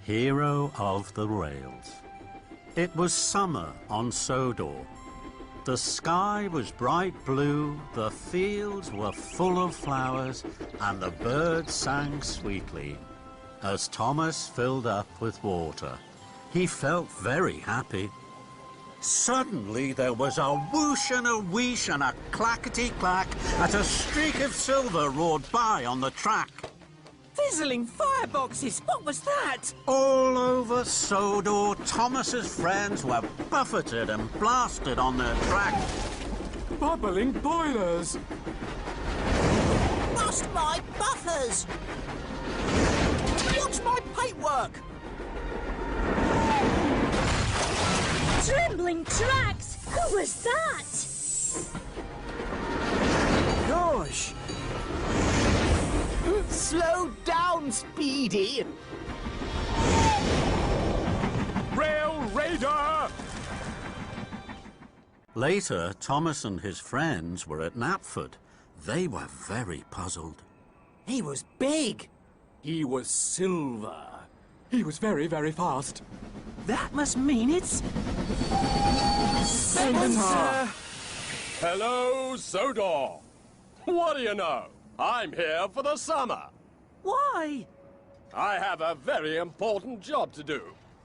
Hero of the rails. It was summer on Sodor. The sky was bright blue, the fields were full of flowers, and the birds sang sweetly as Thomas filled up with water. He felt very happy. Suddenly there was a whoosh and a wheesh and a clackety-clack as a streak of silver roared by on the track. Fizzling fireboxes! What was that? All over Sodor, Thomas's friends were buffeted and blasted on their track. Bubbling boilers! Bust my buffers! Watch my paintwork! Trembling tracks! Who was that? Gosh! Slow down, Speedy! Rail Raider! Later, Thomas and his friends were at Knapford. They were very puzzled. He was big! He was silver. He was very, very fast. That must mean it's... Spencer! Hello, Sodor! What do you know? I'm here for the summer. Why? I have a very important job to do.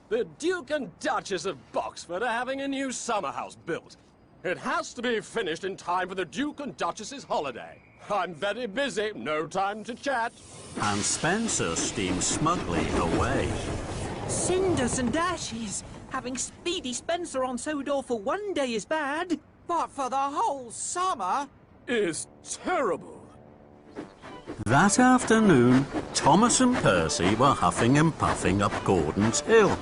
The Duke and Duchess of Boxford are having a new summer house built. It has to be finished in time for the Duke and Duchess's holiday. I'm very busy, no time to chat. And Spencer steamed smugly away. Cinders and ashes. Having Speedy Spencer on Sodor for one day is bad. But for the whole summer... Is terrible. That afternoon, Thomas and Percy were huffing and puffing up Gordon's Hill.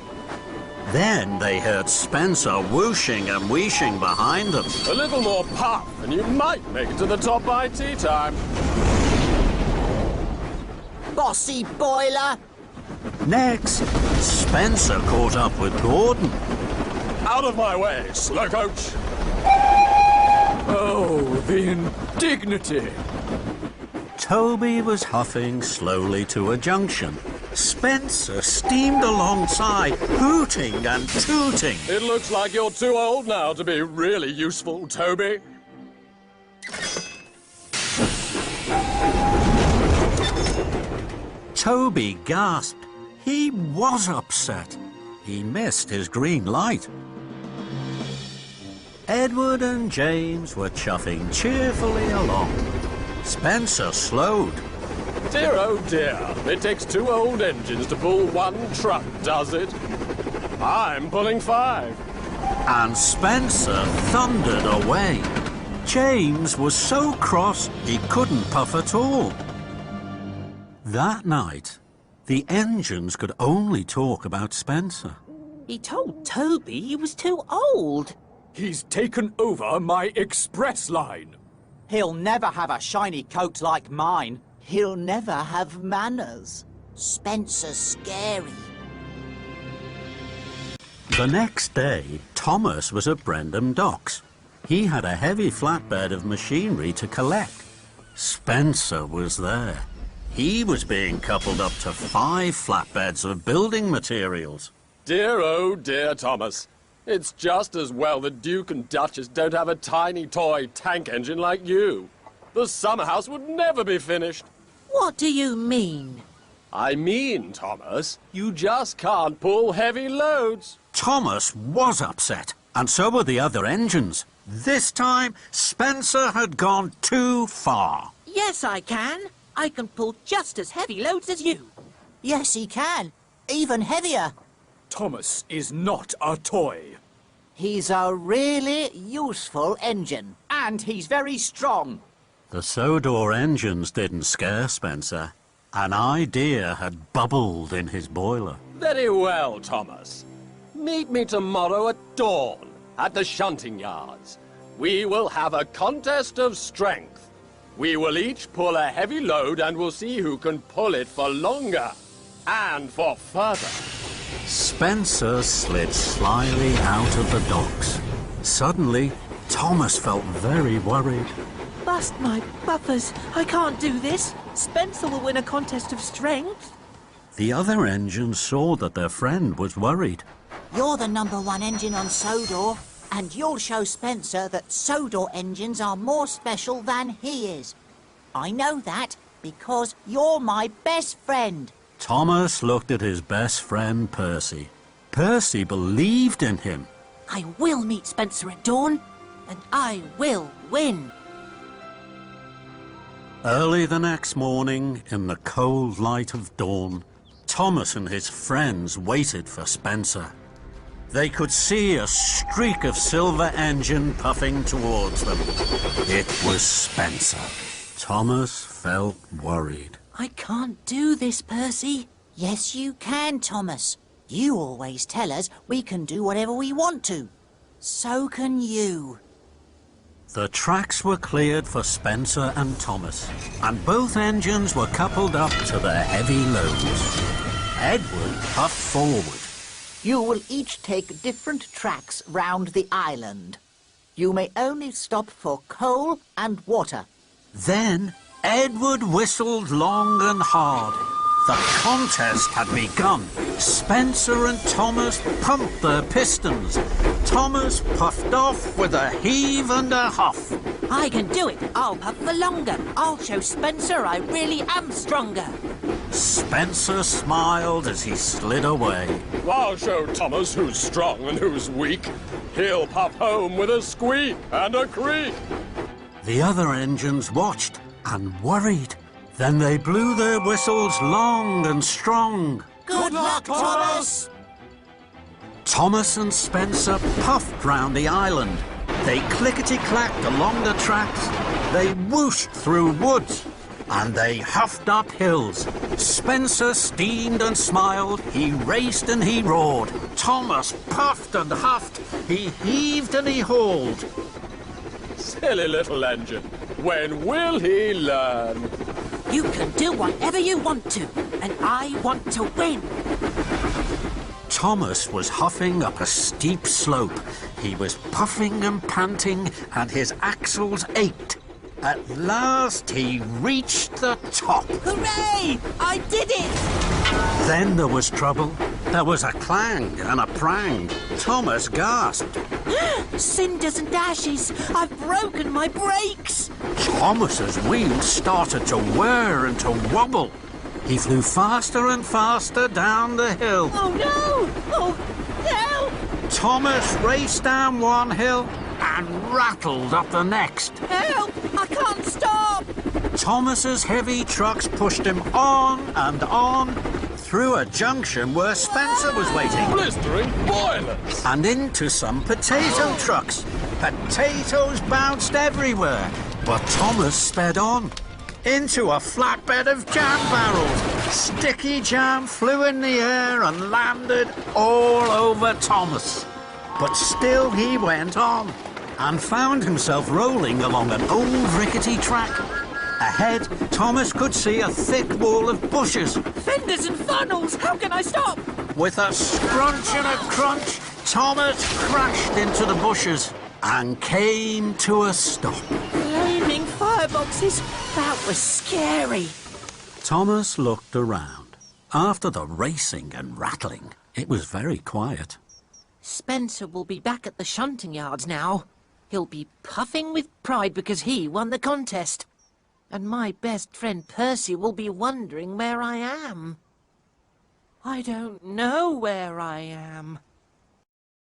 Then they heard Spencer whooshing and wheeshing behind them. A little more puff, and you might make it to the top by tea time. Bossy boiler! Next, Spencer caught up with Gordon. Out of my way, slow coach. Oh, the indignity! Toby was huffing slowly to a junction. Spencer steamed alongside, hooting and tooting. It looks like you're too old now to be really useful, Toby. Toby gasped. He was upset. He missed his green light. Edward and James were chuffing cheerfully along. Spencer slowed. Dear, oh dear, it takes 2 old engines to pull 1 truck, does it? I'm pulling 5. And Spencer thundered away. James was so cross he couldn't puff at all. That night, the engines could only talk about Spencer. He told Toby he was too old. He's taken over my express line. He'll never have a shiny coat like mine. He'll never have manners. Spencer's scary. The next day, Thomas was at Brendam Docks. He had a heavy flatbed of machinery to collect. Spencer was there. He was being coupled up to 5 flatbeds of building materials. Dear, oh dear, Thomas. It's just as well the Duke and Duchess don't have a tiny toy tank engine like you. The summer house would never be finished. What do you mean? I mean, Thomas, you just can't pull heavy loads. Thomas was upset, and so were the other engines. This time, Spencer had gone too far. Yes, I can. I can pull just as heavy loads as you. Yes, he can. Even heavier. Thomas is not a toy. He's a really useful engine. And he's very strong. The Sodor engines didn't scare Spencer. An idea had bubbled in his boiler. Very well, Thomas. Meet me tomorrow at dawn at the shunting yards. We will have a contest of strength. We will each pull a heavy load and we'll see who can pull it for longer and for further. Spencer slid slyly out of the docks. Suddenly, Thomas felt very worried. Bust my buffers. I can't do this. Spencer will win a contest of strength. The other engines saw that their friend was worried. You're the #1 engine on Sodor, and you'll show Spencer that Sodor engines are more special than he is. I know that because you're my best friend. Thomas looked at his best friend, Percy. Percy believed in him. I will meet Spencer at dawn, and I will win. Early the next morning, in the cold light of dawn, Thomas and his friends waited for Spencer. They could see a streak of silver engine puffing towards them. It was Spencer. Thomas felt worried. I can't do this, Percy. Yes, you can, Thomas. You always tell us we can do whatever we want to. So can you. The tracks were cleared for Spencer and Thomas, and both engines were coupled up to their heavy loads. Edward puffed forward. You will each take different tracks round the island. You may only stop for coal and water. Then Edward whistled long and hard. The contest had begun. Spencer and Thomas pumped their pistons. Thomas puffed off with a heave and a huff. I can do it. I'll puff for longer. I'll show Spencer I really am stronger. Spencer smiled as he slid away. I'll show Thomas who's strong and who's weak. He'll puff home with a squeak and a creak. The other engines watched and worried. Then they blew their whistles long and strong. Good luck, Thomas! Thomas and Spencer puffed round the island. They clickety-clacked along the tracks. They whooshed through woods. And they huffed up hills. Spencer steamed and smiled. He raced and he roared. Thomas puffed and huffed. He heaved and he hauled. Silly little engine. When will he learn? You can do whatever you want to, and I want to win. Thomas was huffing up a steep slope. He was puffing and panting, and his axles ached. At last, he reached the top. Hooray! I did it! Then there was trouble. There was a clang and a prang. Thomas gasped. Cinders and ashes! I've broken my brakes! Thomas's wheels started to whir and to wobble. He flew faster and faster down the hill. Oh no! Oh, help! Thomas raced down one hill and rattled up the next. Help! I can't stop! Thomas's heavy trucks pushed him on and on through a junction where Spencer was waiting. Blistering violence! And into some potato trucks. Potatoes bounced everywhere. But Thomas sped on. Into a flatbed of jam barrels. Sticky jam flew in the air and landed all over Thomas. But still he went on and found himself rolling along an old rickety track. Ahead, Thomas could see a thick wall of bushes. Fenders and funnels! How can I stop? With a scrunch and a crunch, Thomas crashed into the bushes and came to a stop. Flaming fireboxes! That was scary. Thomas looked around. After the racing and rattling, it was very quiet. Spencer will be back at the shunting yards now. He'll be puffing with pride because he won the contest. And my best friend Percy will be wondering where I am. I don't know where I am.